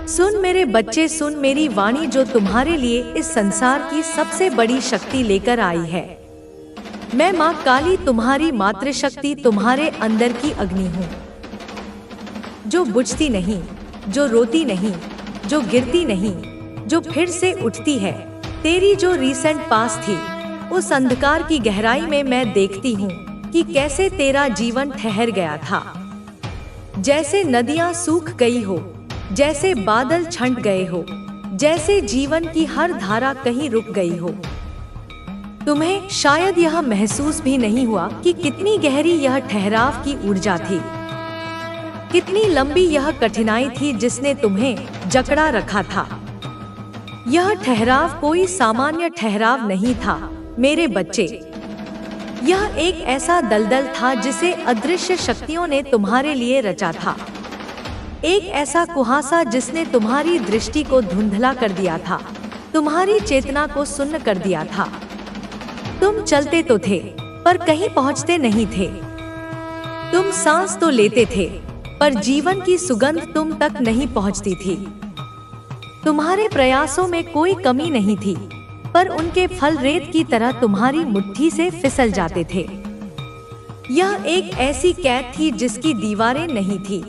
सुन मेरे बच्चे, सुन मेरी वाणी जो तुम्हारे लिए इस संसार की सबसे बड़ी शक्ति लेकर आई है। मैं माँ काली, तुम्हारी मातृशक्ति, तुम्हारे अंदर की अग्नि हूँ, जो बुझती नहीं, जो रोती नहीं, जो गिरती नहीं, जो फिर से उठती है। तेरी जो रीसेंट पास थी, उस अंधकार की गहराई में मैं देखती हूँ कि कैसे तेरा जीवन ठहर गया था। जैसे नदियाँ सूख गई हो, जैसे बादल छंट गए हो, जैसे जीवन की हर धारा कहीं रुक गई हो। तुम्हें शायद यह महसूस भी नहीं हुआ कि कितनी गहरी यह ठहराव की ऊर्जा थी, कितनी लंबी यह कठिनाई थी जिसने तुम्हें जकड़ा रखा था। यह ठहराव कोई सामान्य ठहराव नहीं था मेरे बच्चे। यह एक ऐसा दलदल था जिसे अदृश्य शक्तियों ने तुम्हारे लिए रचा था। एक ऐसा कुहासा जिसने तुम्हारी दृष्टि को धुंधला कर दिया था, तुम्हारी चेतना को सुन्न कर दिया था। तुम चलते तो थे पर कहीं पहुंचते नहीं थे। तुम सांस तो लेते थे पर जीवन की सुगंध तुम तक नहीं पहुंचती थी। तुम्हारे प्रयासों में कोई कमी नहीं थी, पर उनके फल रेत की तरह तुम्हारी मुट्ठी से फिसल जाते थे। यह एक ऐसी कैद थी जिसकी दीवारें नहीं थी,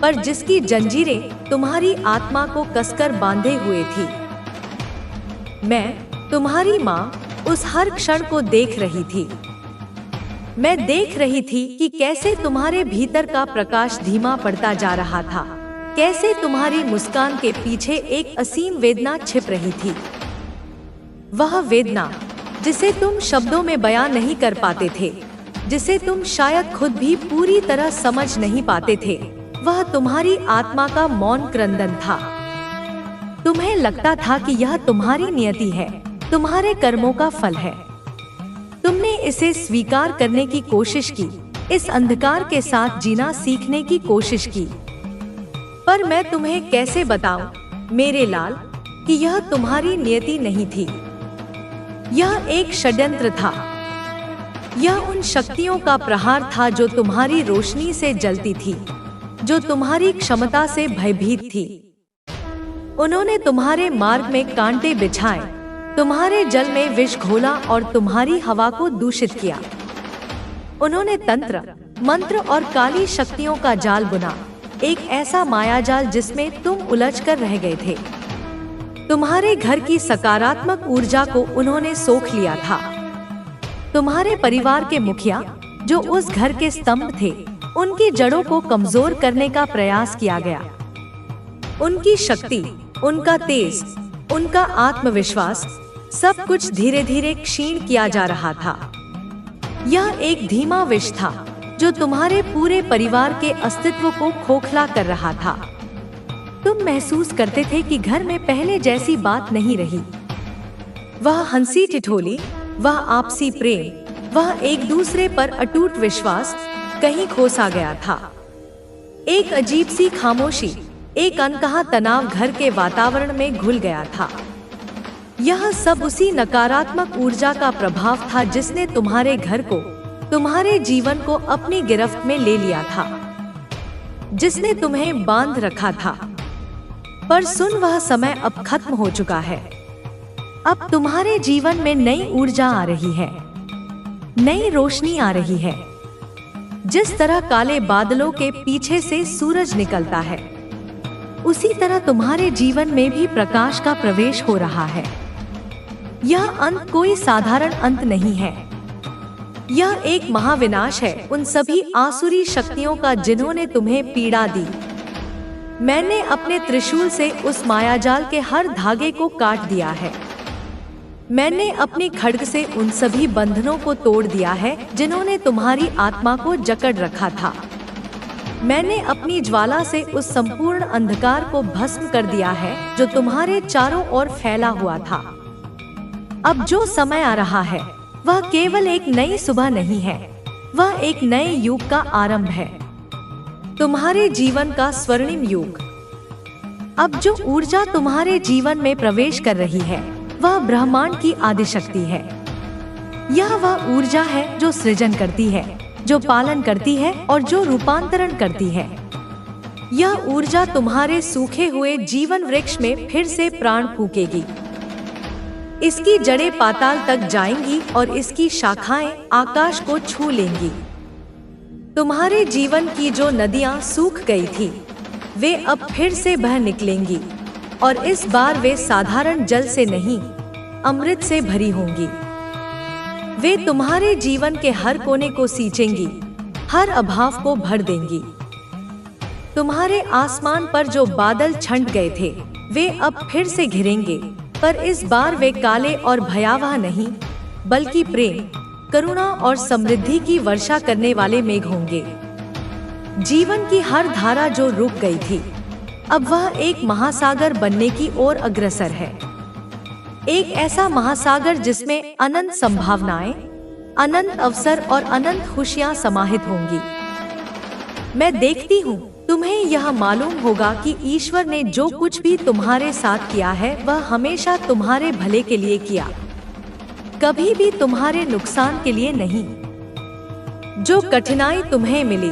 पर जिसकी जंजीरें तुम्हारी आत्मा को कसकर बांधे हुए थी। मैं, तुम्हारी माँ, उस हर क्षण को देख रही थी। मैं देख रही थी कि कैसे तुम्हारे भीतर का प्रकाश धीमा पड़ता जा रहा था, कैसे तुम्हारी मुस्कान के पीछे एक असीम वेदना छिप रही थी। वह वेदना जिसे तुम शब्दों में बयां नहीं कर पाते थे, जिसे तुम शायद खुद भी पूरी तरह समझ नहीं पाते थे, वह तुम्हारी आत्मा का मौन क्रंदन था। तुम्हें लगता था कि यह तुम्हारी नियति है, तुम्हारे कर्मों का फल है। तुमने इसे स्वीकार करने की कोशिश की, इस अंधकार के साथ जीना सीखने की कोशिश की। पर मैं तुम्हें कैसे बताऊं मेरे लाल कि यह तुम्हारी नियति नहीं थी। यह एक षड्यंत्र था। यह उन शक्तियों का प्रहार था जो तुम्हारी रोशनी से जलती थी, जो तुम्हारी क्षमता से भयभीत थी। उन्होंने तुम्हारे मार्ग में कांटे बिछाए, तुम्हारे जल में विष घोला और तुम्हारी हवा को दूषित किया। उन्होंने तंत्र, मंत्र और काली शक्तियों का जाल बुना, एक ऐसा मायाजाल जिसमें तुम उलझकर रह गए थे। तुम्हारे घर की सकारात्मक ऊर्जा को उन्होंने सोख लिया था। तुम्हारे परिवार के मुखिया, जो उस घर के स्तंभ थे, उनकी जड़ों को कमजोर करने का प्रयास किया गया। उनकी शक्ति, उनका तेज, उनका आत्मविश्वास, सब कुछ धीरे धीरे क्षीण किया जा रहा था। यह एक धीमा विष था जो तुम्हारे पूरे परिवार के अस्तित्व को खोखला कर रहा था। तुम महसूस करते थे कि घर में पहले जैसी बात नहीं रही। वह हंसी ठिठोली, वह आपसी प्रेम, वह एक दूसरे पर अटूट विश्वास कहीं खो सा गया था। एक अजीब सी खामोशी, एक अनकहा तनाव घर के वातावरण में घुल गया था। यह सब उसी नकारात्मक ऊर्जा का प्रभाव था जिसने तुम्हारे घर को, तुम्हारे जीवन को अपनी गिरफ्त में ले लिया था, जिसने तुम्हें बांध रखा था। पर सुन, वह समय अब खत्म हो चुका है। अब तुम्हारे जीवन में नई ऊर्जा आ रही है, नई रोशनी आ रही है। जिस तरह काले बादलों के पीछे से सूरज निकलता है, उसी तरह तुम्हारे जीवन में भी प्रकाश का प्रवेश हो रहा है। यह अंत कोई साधारण अंत नहीं है। यह एक महाविनाश है उन सभी आसुरी शक्तियों का जिन्होंने तुम्हें पीड़ा दी। मैंने अपने त्रिशूल से उस मायाजाल के हर धागे को काट दिया है। मैंने अपनी खड्ग से उन सभी बंधनों को तोड़ दिया है जिन्होंने तुम्हारी आत्मा को जकड़ रखा था। मैंने अपनी ज्वाला से उस संपूर्ण अंधकार को भस्म कर दिया है जो तुम्हारे चारों ओर फैला हुआ था। अब जो समय आ रहा है वह केवल एक नई सुबह नहीं है, वह एक नए युग का आरंभ है, तुम्हारे जीवन का स्वर्णिम युग। अब जो ऊर्जा तुम्हारे जीवन में प्रवेश कर रही है वह ब्रह्मांड की आदिशक्ति है। यह वह ऊर्जा है जो सृजन करती है, जो पालन करती है और जो रूपांतरण करती है। यह ऊर्जा तुम्हारे सूखे हुए जीवन वृक्ष में फिर से प्राण फूकेगी। इसकी जड़ें पाताल तक जाएंगी और इसकी शाखाएं आकाश को छू लेंगी। तुम्हारे जीवन की जो नदियां सूख गई थी, वे अब फिर से बह निकलेंगी और इस बार वे साधारण जल से नहीं, अमृत से भरी होंगी। वे तुम्हारे जीवन के हर कोने को सींचेंगी, हर अभाव को भर देंगी। तुम्हारे आसमान पर जो बादल छंट गए थे, वे अब फिर से घिरेंगे, पर इस बार वे काले और भयावह नहीं, बल्कि प्रेम, करुणा और समृद्धि की वर्षा करने वाले मेघ होंगे। जीवन की हर धारा जो रुक गई थी, अब वह एक महासागर बनने की ओर अग्रसर है। एक ऐसा महासागर जिसमें अनंत संभावनाएं, अनंत अवसर और अनंत खुशियां समाहित होंगी। मैं देखती हूँ तुम्हें यह मालूम होगा कि ईश्वर ने जो कुछ भी तुम्हारे साथ किया है, वह हमेशा तुम्हारे भले के लिए किया, कभी भी तुम्हारे नुकसान के लिए नहीं। जो कठिनाई तुम्हें मिली,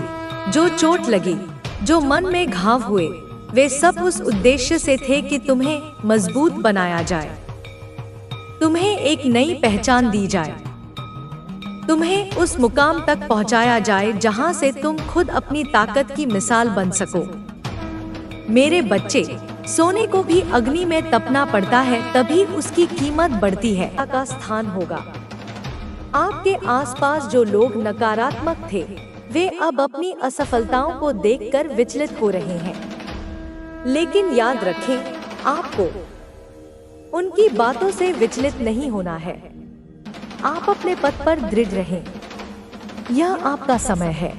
जो चोट लगी, जो मन में घाव हुए, वे सब उस उद्देश्य से थे कि तुम्हें मजबूत बनाया जाए, तुम्हें एक नई पहचान दी जाए, तुम्हें उस मुकाम तक पहुंचाया जाए जहां से तुम खुद अपनी ताकत की मिसाल बन सको। मेरे बच्चे, सोने को भी अग्नि में तपना पड़ता है, तभी उसकी कीमत बढ़ती है। का स्थान होगा। आपके आसपास जो लोग नकारात्मक थे, वे अब अपनी असफलताओं को देखकर विचलित हो रहे हैं। लेकिन याद रखें, आपको उनकी बातों से विचलित नहीं होना है। आप अपने पथ पर दृढ़ रहें। यह आपका समय है।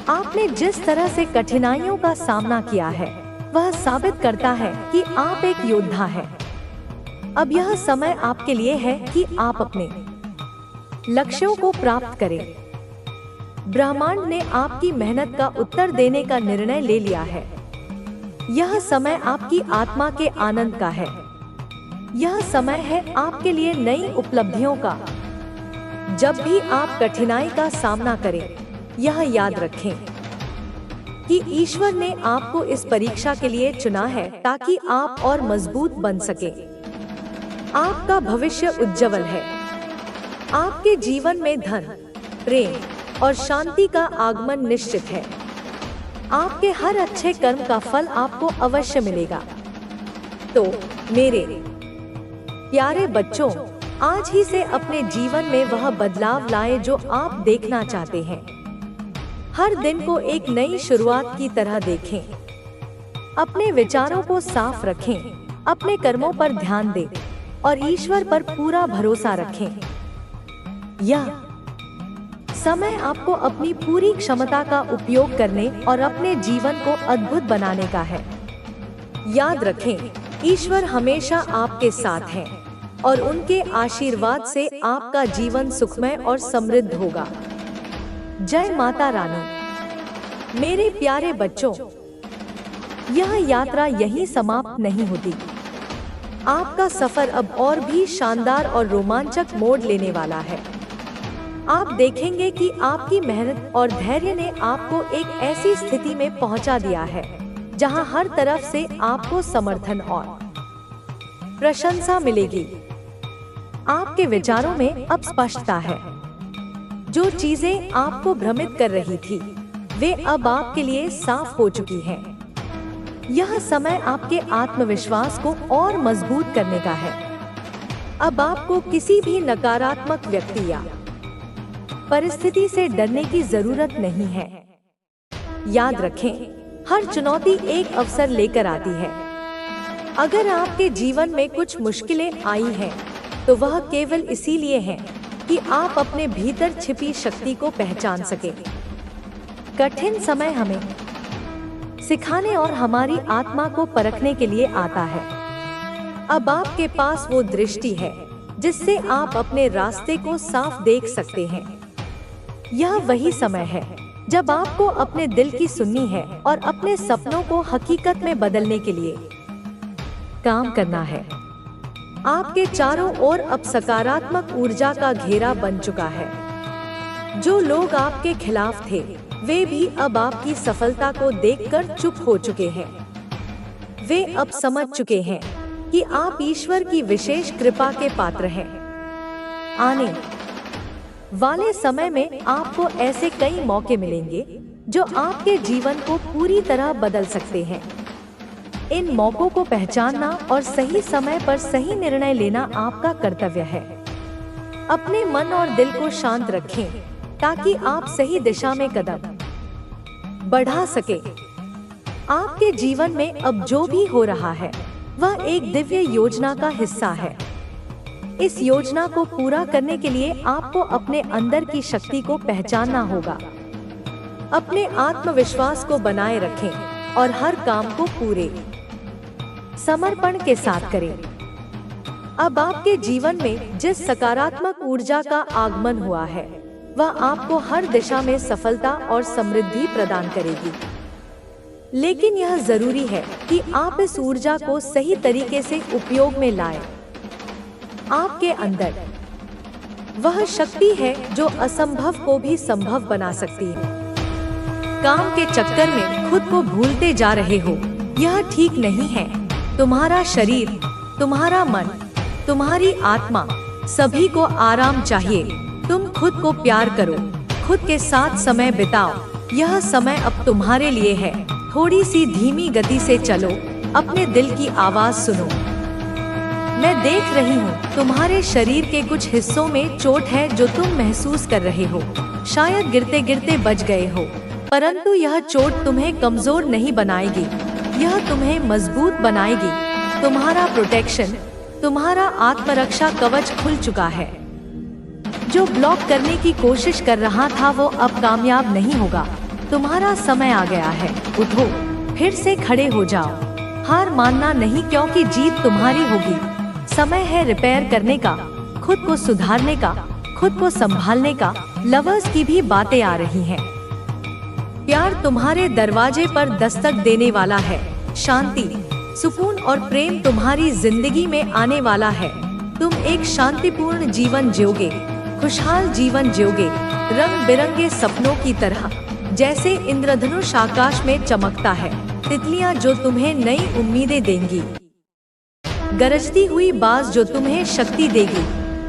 आपने जिस तरह से कठिनाइयों का सामना किया है, वह साबित करता है कि आप एक योद्धा हैं। अब यह समय आपके लिए है कि आप अपने लक्ष्यों को प्राप्त करें। ब्रह्मांड ने आपकी मेहनत का उत्तर देने का निर्णय ले लिया है। यह समय आपकी आत्मा के आनंद का है। यह समय है आपके लिए नई उपलब्धियों का। जब भी आप कठिनाई का सामना करें, यह याद रखें कि ईश्वर ने आपको इस परीक्षा के लिए चुना है ताकि आप और मजबूत बन सके। आपका भविष्य उज्जवल है। आपके जीवन में धन, प्रेम और शांति का आगमन निश्चित है। आपके हर अच्छे कर्म का फल आपको अवश्य मिलेगा। तो मेरे प्यारे बच्चों, आज ही से अपने जीवन में वह बदलाव लाएं जो आप देखना चाहते हैं। हर दिन को एक नई शुरुआत की तरह देखें। अपने विचारों को साफ रखें, अपने कर्मों पर ध्यान दें और ईश्वर पर पूरा भरोसा रखें। यह समय आपको अपनी पूरी क्षमता का उपयोग करने और अपने जीवन को अद्भुत बनाने का है। याद रखें, ईश्वर हमेशा आपके साथ हैं और उनके आशीर्वाद से आपका जीवन सुखमय और समृद्ध होगा। जय माता रानी। मेरे प्यारे बच्चों, यह यात्रा यहीं समाप्त नहीं होती। आपका सफर अब और भी शानदार और रोमांचक मोड़ लेने वाला है। आप देखेंगे कि आपकी मेहनत और धैर्य ने आपको एक ऐसी स्थिति में पहुंचा दिया है जहां हर तरफ से आपको समर्थन और प्रशंसा मिलेगी। आपके विचारों में अब स्पष्टता है। जो चीजें आपको भ्रमित कर रही थी, वे अब आपके लिए साफ हो चुकी हैं। यह समय आपके आत्मविश्वास को और मजबूत करने का है। अब आपको किसी भी नकारात्मक व्यक्ति या परिस्थिति से डरने की जरूरत नहीं है। याद रखें, हर चुनौती एक अवसर लेकर आती है। अगर आपके जीवन में कुछ मुश्किलें आई हैं, तो वह केवल इसीलिए है कि आप अपने भीतर छिपी शक्ति को पहचान सकें। कठिन समय हमें सिखाने और हमारी आत्मा को परखने के लिए आता है। अब आपके पास वो दृष्टि है जिससे आप अपने रास्ते को साफ देख सकते हैं। यह वही समय है जब आपको अपने दिल की सुननी है और अपने सपनों को हकीकत में बदलने के लिए काम करना है। आपके चारों ओर अब सकारात्मक ऊर्जा का घेरा बन चुका है। जो लोग आपके खिलाफ थे, वे भी अब आपकी सफलता को देखकर चुप हो चुके हैं। वे अब समझ चुके हैं कि आप ईश्वर की विशेष कृपा के पात्र हैं। आने वाले समय में आपको ऐसे कई मौके मिलेंगे जो आपके जीवन को पूरी तरह बदल सकते हैं। इन मौकों को पहचानना और सही समय पर सही निर्णय लेना आपका कर्तव्य है। अपने मन और दिल को शांत रखें ताकि आप सही दिशा में कदम बढ़ा सके। आपके जीवन में अब जो भी हो रहा है वह एक दिव्य योजना का हिस्सा है। इस योजना को पूरा करने के लिए आपको अपने अंदर की शक्ति को पहचानना होगा। अपने आत्मविश्वास को बनाए रखें और हर काम को पूरे समर्पण के साथ करें। अब आपके जीवन में जिस सकारात्मक ऊर्जा का आगमन हुआ है वह आपको हर दिशा में सफलता और समृद्धि प्रदान करेगी। लेकिन यह जरूरी है कि आप इस ऊर्जा को सही तरीके से उपयोग में लाएं। आपके अंदर वह शक्ति है जो असंभव को भी संभव बना सकती है। काम के चक्कर में खुद को भूलते जा रहे हो, यह ठीक नहीं है। तुम्हारा शरीर, तुम्हारा मन, तुम्हारी आत्मा सभी को आराम चाहिए। तुम खुद को प्यार करो, खुद के साथ समय बिताओ। यह समय अब तुम्हारे लिए है। थोड़ी सी धीमी गति से चलो, अपने दिल की आवाज सुनो। मैं देख रही हूँ तुम्हारे शरीर के कुछ हिस्सों में चोट है जो तुम महसूस कर रहे हो। शायद गिरते गिरते बच गए हो, परंतु यह चोट तुम्हें कमजोर नहीं बनाएगी, यह तुम्हें मजबूत बनाएगी। तुम्हारा प्रोटेक्शन, तुम्हारा आत्मरक्षा कवच खुल चुका है। जो ब्लॉक करने की कोशिश कर रहा था वो अब कामयाब नहीं होगा। तुम्हारा समय आ गया है। उठो, फिर से खड़े हो जाओ। हार मानना नहीं, क्योंकि जीत तुम्हारी होगी। समय है रिपेयर करने का, खुद को सुधारने का, खुद को संभालने का। लवर्स की भी बातें आ रही हैं। प्यार तुम्हारे दरवाजे पर दस्तक देने वाला है। शांति, सुकून और प्रेम तुम्हारी जिंदगी में आने वाला है। तुम एक शांतिपूर्ण जीवन जियोगे, खुशहाल जीवन जियोगे, रंग बिरंगे सपनों की तरह। जैसे इंद्रधनुष आकाश में चमकता है, तितलियां जो तुम्हें नई उम्मीदें देंगी, गरजती हुई बाज जो तुम्हें शक्ति देगी,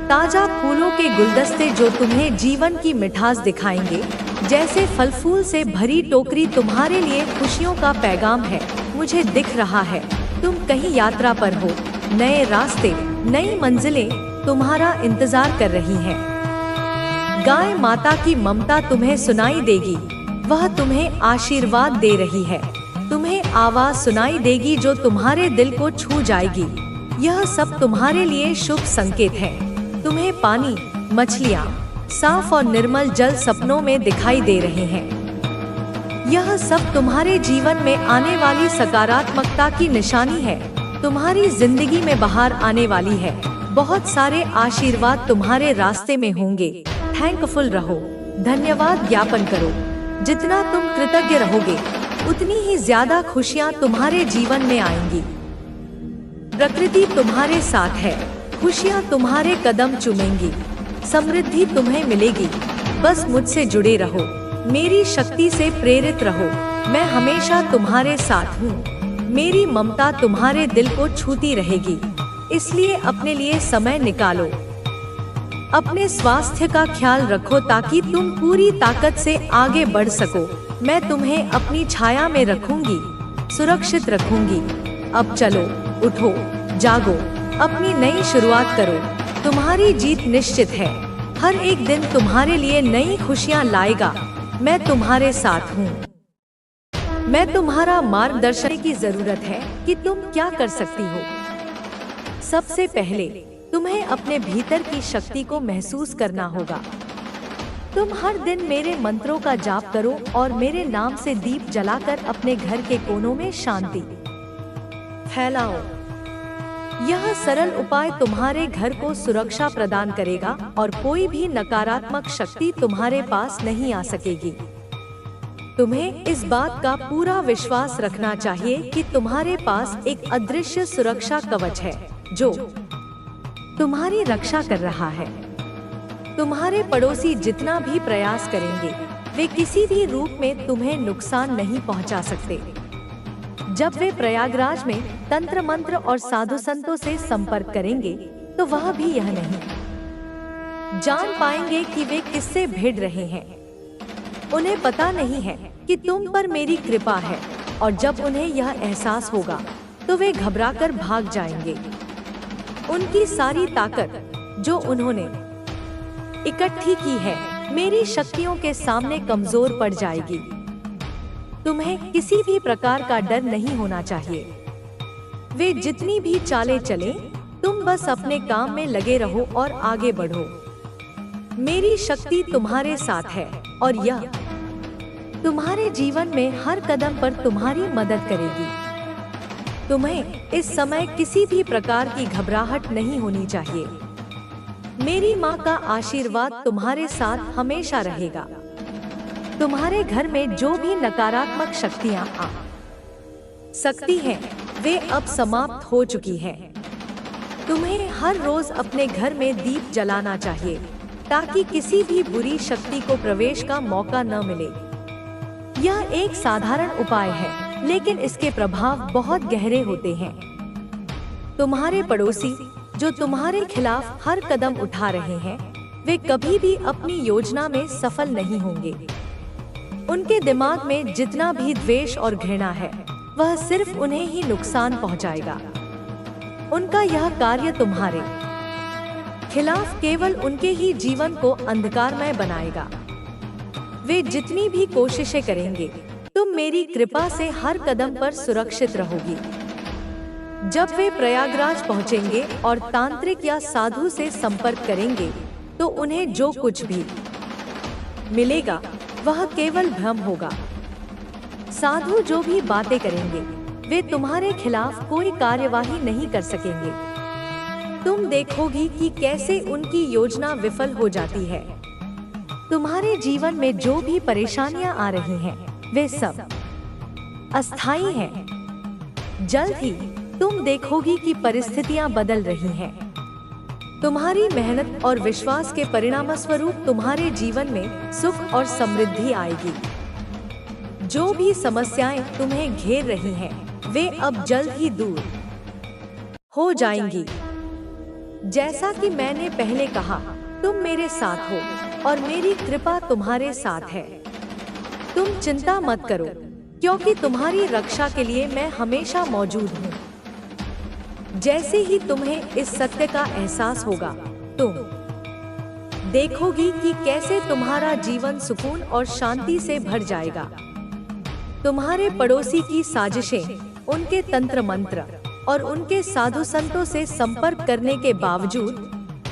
ताजा फूलों के गुलदस्ते जो तुम्हें जीवन की मिठास दिखाएंगे। जैसे फल फूल से भरी टोकरी तुम्हारे लिए खुशियों का पैगाम है। मुझे दिख रहा है तुम कहीं यात्रा पर हो। नए रास्ते, नई मंजिलें तुम्हारा इंतजार कर रही हैं। गाय माता की ममता तुम्हें सुनाई देगी, वह तुम्हें आशीर्वाद दे रही है। तुम्हें आवाज सुनाई देगी जो तुम्हारे दिल को छू जाएगी। यह सब तुम्हारे लिए शुभ संकेत है। तुम्हें पानी, मछलियाँ, साफ और निर्मल जल सपनों में दिखाई दे रहे हैं। यह सब तुम्हारे जीवन में आने वाली सकारात्मकता की निशानी है। तुम्हारी जिंदगी में बहार आने वाली है। बहुत सारे आशीर्वाद तुम्हारे रास्ते में होंगे। थैंकफुल रहो, धन्यवाद ज्ञापन करो। जितना तुम कृतज्ञ रहोगे उतनी ही ज्यादा खुशियाँ तुम्हारे जीवन में आएंगी। प्रकृति तुम्हारे साथ है, खुशियाँ तुम्हारे कदम चूमेंगी, समृद्धि तुम्हें मिलेगी। बस मुझसे जुड़े रहो, मेरी शक्ति से प्रेरित रहो। मैं हमेशा तुम्हारे साथ हूँ। मेरी ममता तुम्हारे दिल को छूती रहेगी। इसलिए अपने लिए समय निकालो। अपने स्वास्थ्य का ख्याल रखो ताकि तुम पूरी ताकत से आगे बढ़ सको। मैं तुम्हें अपनी छाया में रखूंगी, सुरक्षित रखूंगी। अब चलो, उठो, जागो, अपनी नई शुरुआत करो। तुम्हारी जीत निश्चित है। हर एक दिन तुम्हारे लिए नई खुशियां लाएगा। मैं तुम्हारे साथ हूँ। मैं तुम्हारा मार्गदर्शन की जरूरत है कि तुम क्या कर सकती हो। सबसे पहले तुम्हें अपने भीतर की शक्ति को महसूस करना होगा। तुम हर दिन मेरे मंत्रों का जाप करो और मेरे नाम से दीप जलाकर अपने घर के कोनों में शांति फैलाओ। यह सरल उपाय तुम्हारे घर को सुरक्षा प्रदान करेगा और कोई भी नकारात्मक शक्ति तुम्हारे पास नहीं आ सकेगी। तुम्हें इस बात का पूरा विश्वास रखना चाहिए कि तुम्हारे पास एक अदृश्य सुरक्षा कवच है जो तुम्हारी रक्षा कर रहा है। तुम्हारे पड़ोसी जितना भी प्रयास करेंगे वे किसी भी रूप में तुम्हें नुकसान नहीं पहुंचा सकते। जब वे प्रयागराज में तंत्र मंत्र और साधु संतों से संपर्क करेंगे तो वह भी यह नहीं जान पाएंगे कि वे किससे भिड़ रहे हैं। उन्हें पता नहीं है कि तुम पर मेरी कृपा है, और जब उन्हें यह एहसास होगा तो वे घबराकर भाग जाएंगे। उनकी सारी ताकत जो उन्होंने इकट्ठी की है मेरी शक्तियों के सामने कमजोर पड़ जाएगी। तुम्हें किसी भी प्रकार का डर नहीं होना चाहिए। वे जितनी भी चालें चलें, तुम बस अपने काम में लगे रहो और आगे बढ़ो। मेरी शक्ति तुम्हारे साथ है और यह तुम्हारे जीवन में हर कदम पर तुम्हारी मदद करेगी। तुम्हें इस समय किसी भी प्रकार की घबराहट नहीं होनी चाहिए। मेरी माँ का आशीर्वाद तुम्हारे साथ हमेशा रहेगा। तुम्हारे घर में जो भी नकारात्मक शक्तियाँ आ सकती हैं, वे अब समाप्त हो चुकी हैं। तुम्हें हर रोज अपने घर में दीप जलाना चाहिए ताकि किसी भी बुरी शक्ति को प्रवेश का मौका न मिले। यह एक साधारण उपाय है, लेकिन इसके प्रभाव बहुत गहरे होते हैं। तुम्हारे पड़ोसी जो तुम्हारे खिलाफ हर कदम उठा रहे हैं, वे कभी भी अपनी योजना में सफल नहीं होंगे। उनके दिमाग में जितना भी द्वेष और घृणा है, वह सिर्फ उन्हें ही नुकसान पहुंचाएगा। उनका यह कार्य तुम्हारे खिलाफ केवल उनके ही जीवन को अंधकारमय बनाएगा। वे जितनी भी कोशिशें करेंगे, तुम मेरी कृपा से हर कदम पर सुरक्षित रहोगी। जब वे प्रयागराज पहुंचेंगे और तांत्रिक या साधु से संपर्क करेंगे, तो उन्हें जो कुछ भी मिलेगा वह केवल भ्रम होगा। साधु जो भी बातें करेंगे, वे तुम्हारे खिलाफ कोई कार्यवाही नहीं कर सकेंगे। तुम देखोगी कि कैसे उनकी योजना विफल हो जाती है। तुम्हारे जीवन में जो भी परेशानियां आ रही हैं, वे सब अस्थायी हैं। जल्द ही तुम देखोगी कि परिस्थितियां बदल रही हैं। तुम्हारी मेहनत और विश्वास के परिणामस्वरूप तुम्हारे जीवन में सुख और समृद्धि आएगी। जो भी समस्याएं तुम्हें घेर रही हैं, वे अब जल्द ही दूर हो जाएंगी। जैसा कि मैंने पहले कहा, तुम मेरे साथ हो और मेरी कृपा तुम्हारे साथ है। तुम चिंता मत करो, क्योंकि तुम्हारी रक्षा के लिए मैं हमेशा मौजूद हूँ। जैसे ही तुम्हें इस सत्य का एहसास होगा, तुम देखोगी कि कैसे तुम्हारा जीवन सुकून और शांति से भर जाएगा। तुम्हारे पड़ोसी की साजिशें, उनके तंत्र मंत्र और उनके साधु संतों से संपर्क करने के बावजूद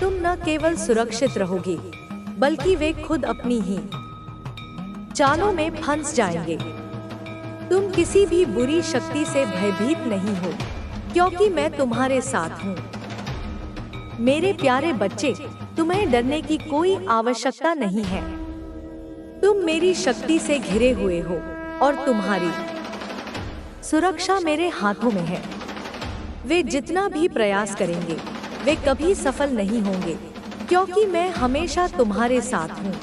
तुम न केवल सुरक्षित रहोगी, बल्कि वे खुद अपनी ही चालों में फंस जाएंगे। तुम किसी भी बुरी शक्ति से भयभीत नहीं हो, क्योंकि मैं तुम्हारे साथ हूँ। मेरे प्यारे बच्चे, तुम्हें डरने की कोई आवश्यकता नहीं है। तुम मेरी शक्ति से घिरे हुए हो और तुम्हारी सुरक्षा मेरे हाथों में है। वे जितना भी प्रयास करेंगे, वे कभी सफल नहीं होंगे, क्योंकि मैं हमेशा तुम्हारे साथ हूँ।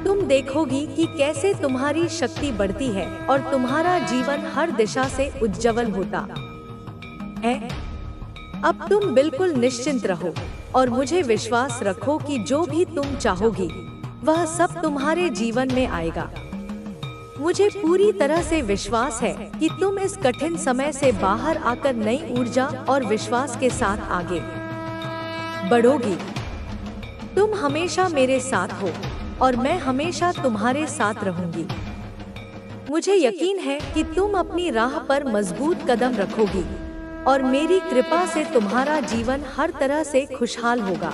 तुम देखोगी कि कैसे तुम्हारी शक्ति बढ़ती है और तुम्हारा जीवन हर दिशा से उज्जवल होता है। अब तुम बिल्कुल निश्चिंत रहो और मुझे विश्वास रखो कि जो भी तुम चाहोगी, वह सब तुम्हारे जीवन में आएगा। मुझे पूरी तरह से विश्वास है कि तुम इस कठिन समय से बाहर आकर नई ऊर्जा और विश्वास के साथ आगे बढ़ोगी। तुम हमेशा मेरे साथ हो और मैं हमेशा तुम्हारे साथ रहूंगी। मुझे यकीन है कि तुम अपनी राह पर मजबूत कदम रखोगी और मेरी कृपा से तुम्हारा जीवन हर तरह से खुशहाल होगा।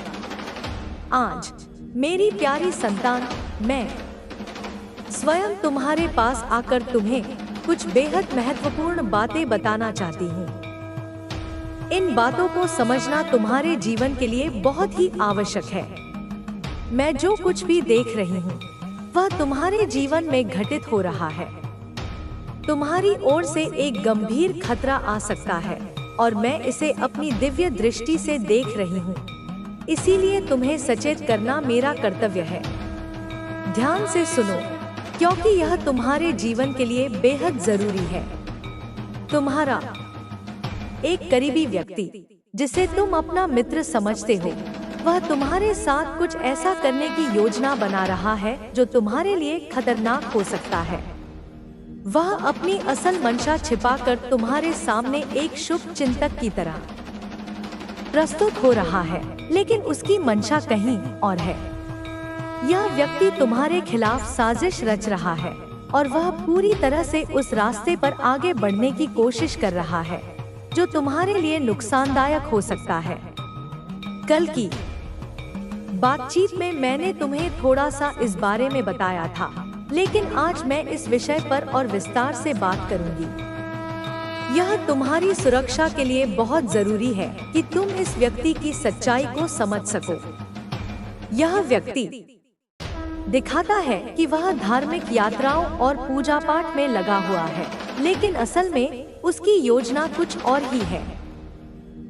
आज मेरी प्यारी संतान, मैं स्वयं तुम्हारे पास आकर तुम्हें कुछ बेहद महत्वपूर्ण बातें बताना चाहती हूँ। इन बातों को समझना तुम्हारे जीवन के लिए बहुत ही आवश्यक है। मैं जो कुछ भी देख रही हूँ, वह तुम्हारे जीवन में घटित हो रहा है। तुम्हारी ओर से एक गंभीर खतरा आ सकता है और मैं इसे अपनी दिव्य दृष्टि से देख रही हूँ। इसीलिए तुम्हें सचेत करना मेरा कर्तव्य है। ध्यान से सुनो, क्योंकि यह तुम्हारे जीवन के लिए बेहद जरूरी है। तुम्हारा एक करीबी व्यक्ति, जिसे तुम अपना मित्र समझते हो, वह तुम्हारे साथ कुछ ऐसा करने की योजना बना रहा है जो तुम्हारे लिए खतरनाक हो सकता है। वह अपनी असल मंशा छिपाकर तुम्हारे सामने एक शुभ चिंतक की तरह प्रस्तुत हो रहा है, लेकिन उसकी मंशा कहीं और है। यह व्यक्ति तुम्हारे खिलाफ साजिश रच रहा है और वह पूरी तरह से उस रास्ते पर आगे बढ़ने की कोशिश कर रहा है जो तुम्हारे लिए नुकसानदायक हो सकता है। कल की बातचीत में मैंने तुम्हें थोड़ा सा इस बारे में बताया था, लेकिन आज मैं इस विषय पर और विस्तार से बात करूंगी। यह तुम्हारी सुरक्षा के लिए बहुत जरूरी है कि तुम इस व्यक्ति की सच्चाई को समझ सको। यह व्यक्ति दिखाता है कि वह धार्मिक यात्राओं और पूजा पाठ में लगा हुआ है, लेकिन असल में उसकी योजना कुछ और ही है।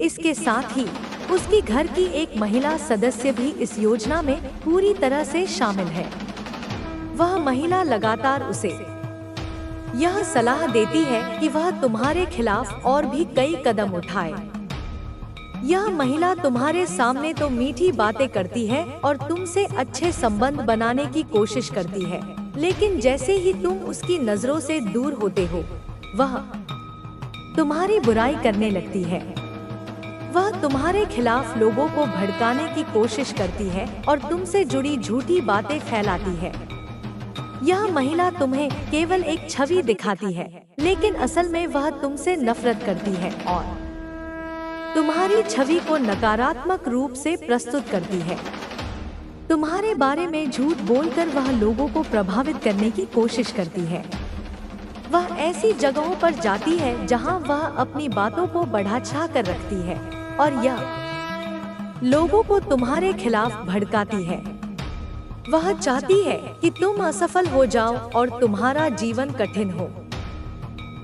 इसके साथ ही उसकी घर की एक महिला सदस्य भी इस योजना में पूरी तरह से शामिल है। वह महिला लगातार उसे यह सलाह देती है कि वह तुम्हारे खिलाफ और भी कई कदम उठाए। यह महिला तुम्हारे सामने तो मीठी बातें करती है और तुमसे अच्छे संबंध बनाने की कोशिश करती है, लेकिन जैसे ही तुम उसकी नजरों से दूर होते हो, वह तुम्हारी बुराई करने लगती है। वह तुम्हारे खिलाफ लोगों को भड़काने की कोशिश करती है और तुमसे जुड़ी झूठी बातें फैलाती है। यह महिला तुम्हें केवल एक छवि दिखाती है, लेकिन असल में वह तुमसे नफरत करती है और तुम्हारी छवि को नकारात्मक रूप से प्रस्तुत करती है। तुम्हारे बारे में झूठ बोलकर वह लोगों को प्रभावित करने की कोशिश करती है। वह ऐसी जगहों पर जाती है जहां वह अपनी बातों को बढ़ा चढ़ा कर रखती है और यह लोगों को तुम्हारे खिलाफ भड़काती है। वह चाहती है कि तुम असफल हो जाओ और तुम्हारा जीवन कठिन हो।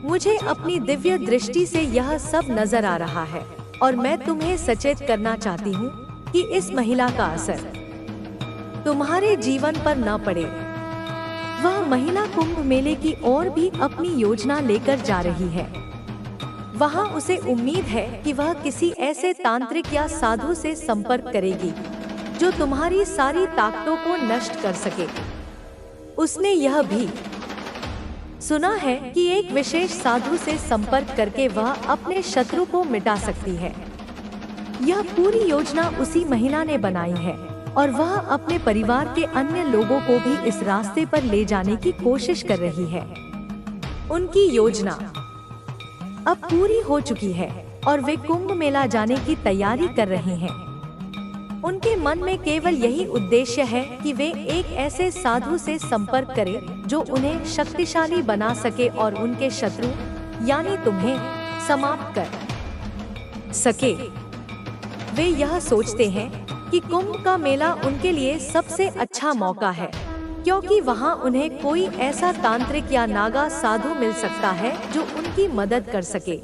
मुझे अपनी दिव्य दृष्टि से यह सब नजर आ रहा है और मैं तुम्हें सचेत करना चाहती हूँ कि इस महिला का असर तुम्हारे जीवन पर न पड़े। वह महिला कुंभ मेले की ओर भी अपनी योजना लेकर जा रही है। वहाँ उसे उम्मीद है कि वह किसी ऐसे तांत्रिक या साधु से संपर्क करेगी जो तुम्हारी सारी ताकतों को नष्ट कर सके। उसने यह भी सुना है कि एक विशेष साधु से संपर्क करके वह अपने शत्रु को मिटा सकती है। यह पूरी योजना उसी महिला ने बनाई है और वह अपने परिवार के अन्य लोगों को भी इस रास्ते पर ले जाने की कोशिश कर रही है। उनकी योजना अब पूरी हो चुकी है और वे कुंभ मेला जाने की तैयारी कर रहे हैं। उनके मन में केवल यही उद्देश्य है कि वे एक ऐसे साधु से संपर्क करें जो उन्हें शक्तिशाली बना सके और उनके शत्रु यानी तुम्हें समाप्त कर सके। वे यह सोचते हैं कि कुंभ का मेला उनके लिए सबसे अच्छा मौका है, क्योंकि वहां उन्हें कोई ऐसा तांत्रिक या नागा साधु मिल सकता है जो उनकी मदद कर सके।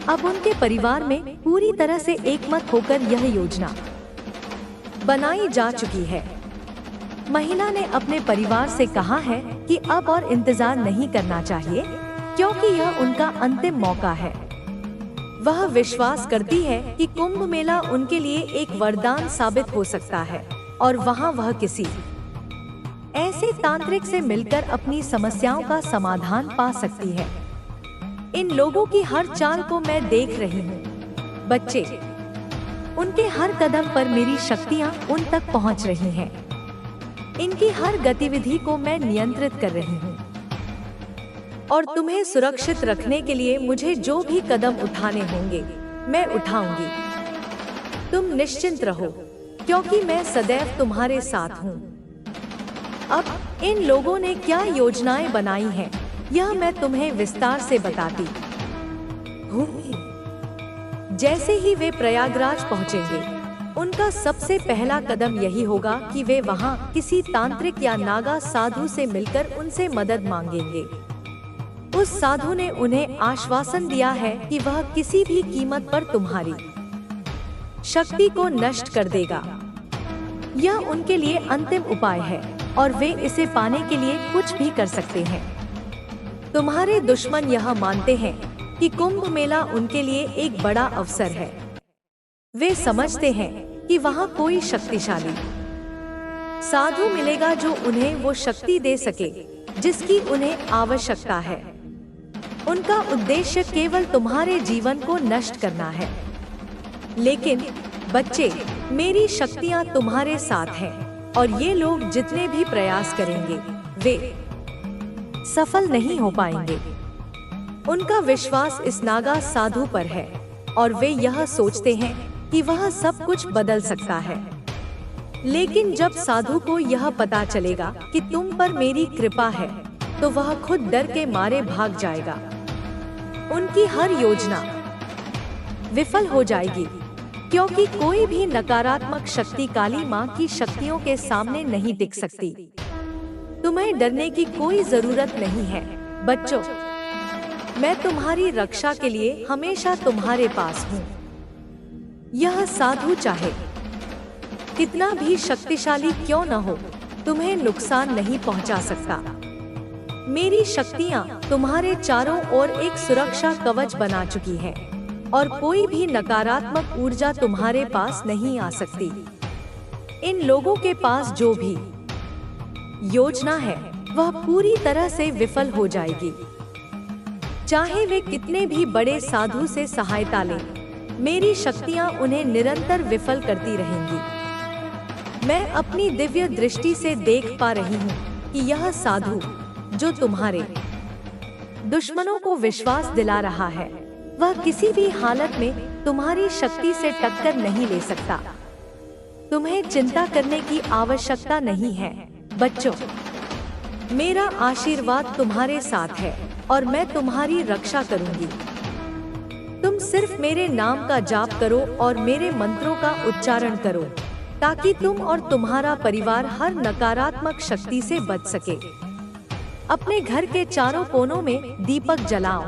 अब उनके परिवार में पूरी तरह से एकमत होकर यह योजना बनाई जा चुकी है। महिला ने अपने परिवार से कहा है कि अब और इंतजार नहीं करना चाहिए, क्योंकि यह उनका अंतिम मौका है। वह विश्वास करती है कि कुंभ मेला उनके लिए एक वरदान साबित हो सकता है और वहां वह किसी ऐसे तांत्रिक से मिलकर अपनी समस्याओं का समाधान पा सकती है। इन लोगों की हर चाल को मैं देख रही हूँ। बच्चे, उनके हर कदम पर मेरी शक्तियाँ उन तक पहुँच रही हैं। इनकी हर गतिविधि को मैं नियंत्रित कर रही हूँ और तुम्हें सुरक्षित रखने के लिए मुझे जो भी कदम उठाने होंगे मैं उठाऊंगी। तुम निश्चिंत रहो, क्योंकि मैं सदैव तुम्हारे साथ हूँ। अब इन लोगों ने क्या योजनाएं बनाई हैं, यह मैं तुम्हें विस्तार से बताती हूँ। जैसे ही वे प्रयागराज पहुँचेंगे, उनका सबसे पहला कदम यही होगा कि वे वहां किसी तांत्रिक या नागा साधु से मिलकर उनसे मदद मांगेंगे। उस साधु ने उन्हें आश्वासन दिया है कि वह किसी भी कीमत पर तुम्हारी शक्ति को नष्ट कर देगा। यह उनके लिए अंतिम उपाय है। और वे इसे पाने के लिए कुछ भी कर सकते हैं। तुम्हारे दुश्मन यह मानते हैं कि कुंभ मेला उनके लिए एक बड़ा अवसर है। वे समझते हैं कि वहाँ कोई शक्तिशाली साधु मिलेगा जो उन्हें वो शक्ति दे सके जिसकी उन्हें आवश्यकता है। उनका उद्देश्य केवल तुम्हारे जीवन को नष्ट करना है। लेकिन बच्चे, मेरी शक्तियाँ तुम्हारे साथ हैं और ये लोग जितने भी प्रयास करेंगे वे सफल नहीं हो पाएंगे। उनका विश्वास इस नागा साधु पर है और वे यह सोचते हैं कि वह सब कुछ बदल सकता है। लेकिन जब साधु को यह पता चलेगा कि तुम पर मेरी कृपा है, तो वह खुद डर के मारे भाग जाएगा। उनकी हर योजना विफल हो जाएगी, क्योंकि कोई भी नकारात्मक शक्ति काली माँ की शक्तियों के सामने नहीं टिक सकती। तुम्हें डरने की कोई जरूरत नहीं है बच्चों। मैं तुम्हारी रक्षा के लिए हमेशा तुम्हारे पास हूँ। यह साधु चाहे कितना भी शक्तिशाली क्यों न हो, तुम्हें नुकसान नहीं पहुंचा सकता। मेरी शक्तियाँ तुम्हारे चारों ओर एक सुरक्षा कवच बना चुकी है और कोई भी नकारात्मक ऊर्जा तुम्हारे पास नहीं आ सकती। इन लोगों के पास जो भी योजना है वह पूरी तरह से विफल हो जाएगी। चाहे वे कितने भी बड़े साधु से सहायता लें, मेरी शक्तियाँ उन्हें निरंतर विफल करती रहेंगी। मैं अपनी दिव्य दृष्टि से देख पा रही हूँ कि यह साधु जो तुम्हारे दुश्मनों को विश्वास दिला रहा है, वह किसी भी हालत में तुम्हारी शक्ति से टक्कर नहीं ले सकता। तुम्हें चिंता करने की आवश्यकता नहीं है बच्चों। मेरा आशीर्वाद तुम्हारे साथ है और मैं तुम्हारी रक्षा करूंगी। तुम सिर्फ मेरे नाम का जाप करो और मेरे मंत्रों का उच्चारण करो, ताकि तुम और तुम्हारा परिवार हर नकारात्मक शक्ति से बच सके। अपने घर के चारों कोनों में दीपक जलाओ,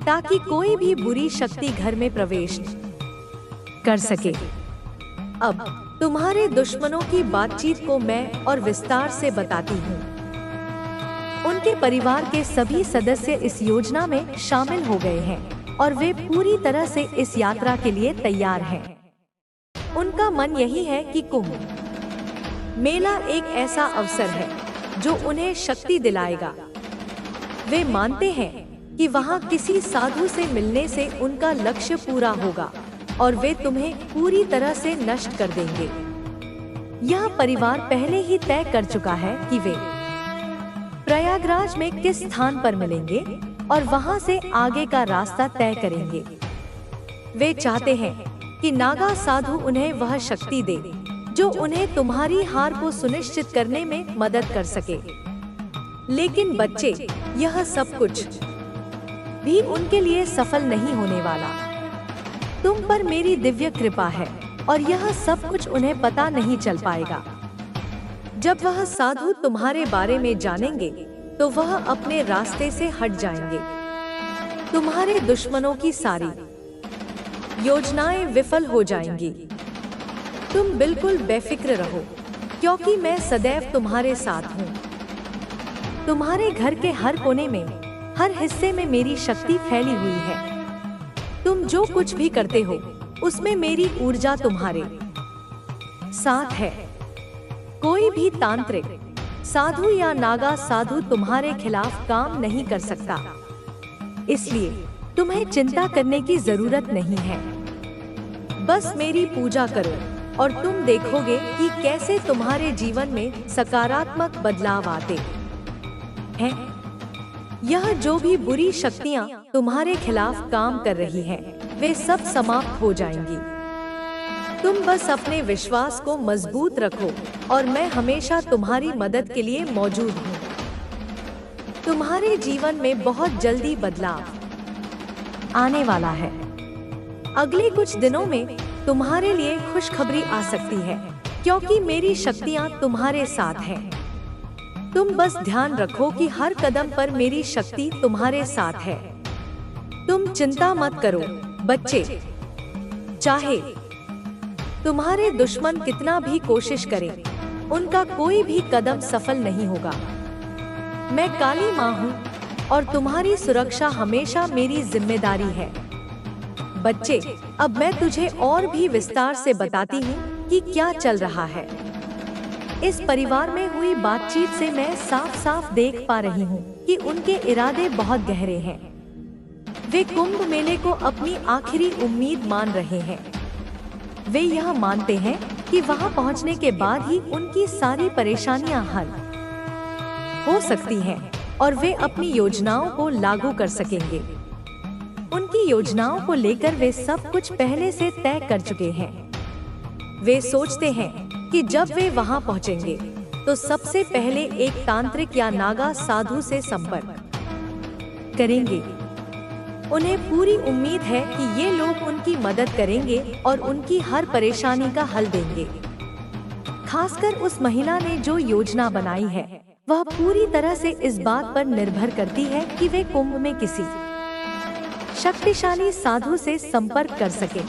ताकि कोई भी बुरी शक्ति घर में प्रवेश कर सके। अब तुम्हारे दुश्मनों की बातचीत को मैं और विस्तार से बताती हूँ। उनके परिवार के सभी सदस्य इस योजना में शामिल हो गए हैं और वे पूरी तरह से इस यात्रा के लिए तैयार हैं। उनका मन यही है कि कुंभ मेला एक ऐसा अवसर है जो उन्हें शक्ति दिलाएगा। वे मानते हैं कि वहाँ किसी साधु से मिलने से उनका लक्ष्य पूरा होगा और वे तुम्हें पूरी तरह से नष्ट कर देंगे। यह परिवार पहले ही तय कर चुका है कि वे प्रयागराज में किस स्थान पर मिलेंगे और वहाँ से आगे का रास्ता तय करेंगे। वे चाहते हैं कि नागा साधु उन्हें वह शक्ति दे जो उन्हें तुम्हारी हार को सुनिश्चित करने में मदद कर सके। लेकिन बच्चे, यह सब कुछ भी उनके लिए सफल नहीं होने वाला। तुम पर मेरी दिव्य कृपा है और यह सब कुछ उन्हें पता नहीं चल पाएगा। जब वह साधु तुम्हारे बारे में जानेंगे तो वह अपने रास्ते से हट जाएंगे। तुम्हारे दुश्मनों की सारी योजनाएं विफल हो जाएंगी। तुम बिल्कुल बेफिक्र रहो, क्योंकि मैं सदैव तुम्हारे साथ हूँ। तुम्हारे घर के हर कोने में, हर हिस्से में मेरी शक्ति फैली हुई है। तुम जो कुछ भी करते हो उसमें मेरी ऊर्जा तुम्हारे साथ है। कोई भी तांत्रिक, साधु या नागा साधु तुम्हारे खिलाफ काम नहीं कर सकता। इसलिए तुम्हें चिंता करने की जरूरत नहीं है। बस मेरी पूजा करो और तुम देखोगे कि कैसे तुम्हारे जीवन में सकारात्मक बदलाव आते हैं। यह जो भी बुरी शक्तियाँ तुम्हारे खिलाफ काम कर रही हैं, वे सब समाप्त हो जाएंगी। तुम बस अपने विश्वास को मजबूत रखो और मैं हमेशा तुम्हारी मदद के लिए मौजूद हूँ। तुम्हारे जीवन में बहुत जल्दी बदलाव आने वाला है। अगले कुछ दिनों में तुम्हारे लिए खुशखबरी आ सकती है, क्योंकि मेरी शक्तियाँ तुम्हारे साथ हैं। तुम बस ध्यान रखो कि हर कदम पर मेरी शक्ति तुम्हारे साथ है। तुम चिंता मत करो बच्चे। चाहे तुम्हारे दुश्मन कितना भी कोशिश करें, उनका कोई भी कदम सफल नहीं होगा। मैं काली माँ हूँ और तुम्हारी सुरक्षा हमेशा मेरी जिम्मेदारी है। बच्चे, अब मैं तुझे और भी विस्तार से बताती हूँ कि क्या चल रहा है। इस परिवार में हुई बातचीत से मैं साफ साफ देख पा रही हूँ कि उनके इरादे बहुत गहरे हैं। वे कुंभ मेले को अपनी आखिरी उम्मीद मान रहे हैं। वे यह मानते हैं कि वहां पहुंचने के बाद ही उनकी सारी परेशानियां हल हो सकती हैं और वे अपनी योजनाओं को लागू कर सकेंगे। उनकी योजनाओं को लेकर वे सब कुछ पहले से तय कर चुके हैं। वे सोचते हैं कि जब वे वहां पहुंचेंगे तो सबसे पहले एक तांत्रिक या नागा साधु से संपर्क करेंगे। उन्हें पूरी उम्मीद है कि ये लोग उनकी मदद करेंगे और उनकी हर परेशानी का हल देंगे। खासकर उस महिला ने जो योजना बनाई है वह पूरी तरह से इस बात पर निर्भर करती है कि वे कुंभ में किसी शक्तिशाली साधु से संपर्क कर सके।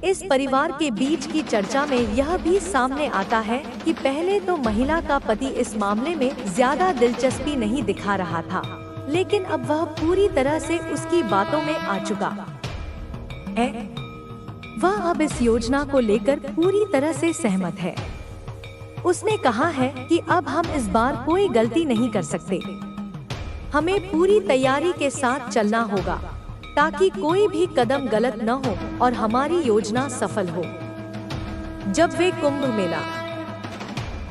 इस परिवार के बीच की चर्चा में यह भी सामने आता है कि पहले तो महिला का पति इस मामले में ज्यादा दिलचस्पी नहीं दिखा रहा था, लेकिन अब वह पूरी तरह से उसकी बातों में आ चुका है। वह अब इस योजना को लेकर पूरी तरह से सहमत है। उसने कहा है कि अब हम इस बार कोई गलती नहीं कर सकते। हमें पूरी तैयारी के साथ चलना होगा ताकि कोई भी कदम गलत न हो और हमारी योजना सफल हो। जब वे कुंभ मेला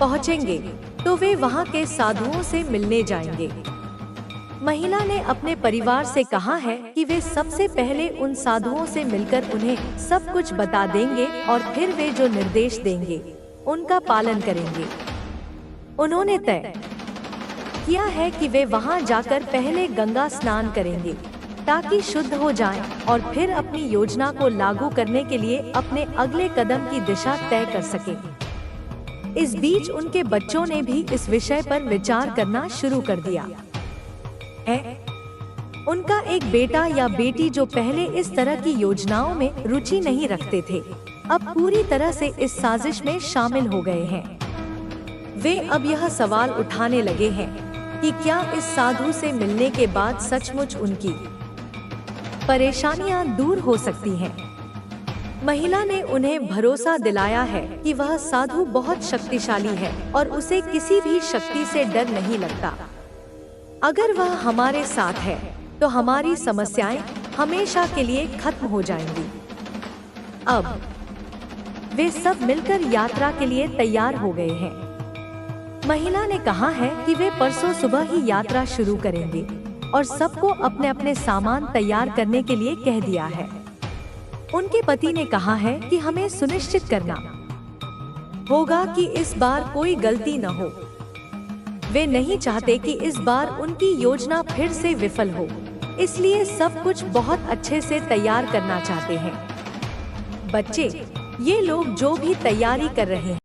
पहुंचेंगे तो वे वहां के साधुओं से मिलने जाएंगे। महिला ने अपने परिवार से कहा है कि वे सबसे पहले उन साधुओं से मिलकर उन्हें सब कुछ बता देंगे और फिर वे जो निर्देश देंगे उनका पालन करेंगे। उन्होंने तय किया है कि वे वहां जाकर पहले गंगा स्नान करेंगे ताकि शुद्ध हो जाएं और फिर अपनी योजना को लागू करने के लिए अपने अगले कदम की दिशा तय कर सकें। इस बीच उनके बच्चों ने भी इस विषय पर विचार करना शुरू कर दिया है। उनका एक बेटा या बेटी जो पहले इस तरह की योजनाओं में रुचि नहीं रखते थे, अब पूरी तरह से इस साजिश में शामिल हो गए हैं। वे अब यह सवाल उठाने लगे हैं कि क्या इस साधु से मिलने के बाद सचमुच उनकी परेशानियां दूर हो सकती हैं। महिला ने उन्हें भरोसा दिलाया है कि वह साधु बहुत शक्तिशाली है और उसे किसी भी शक्ति से डर नहीं लगता। अगर वह हमारे साथ है तो हमारी समस्याएं हमेशा के लिए खत्म हो जाएंगी। अब वे सब मिलकर यात्रा के लिए तैयार हो गए हैं। महिला ने कहा है कि वे परसों सुबह ही यात्रा शुरू करेंगे और सबको अपने अपने सामान तैयार करने के लिए कह दिया है। उनके पति ने कहा है कि हमें सुनिश्चित करना होगा कि इस बार कोई गलती न हो। वे नहीं चाहते कि इस बार उनकी योजना फिर से विफल हो, इसलिए सब कुछ बहुत अच्छे से तैयार करना चाहते हैं। बच्चे, ये लोग जो भी तैयारी कर रहे हैं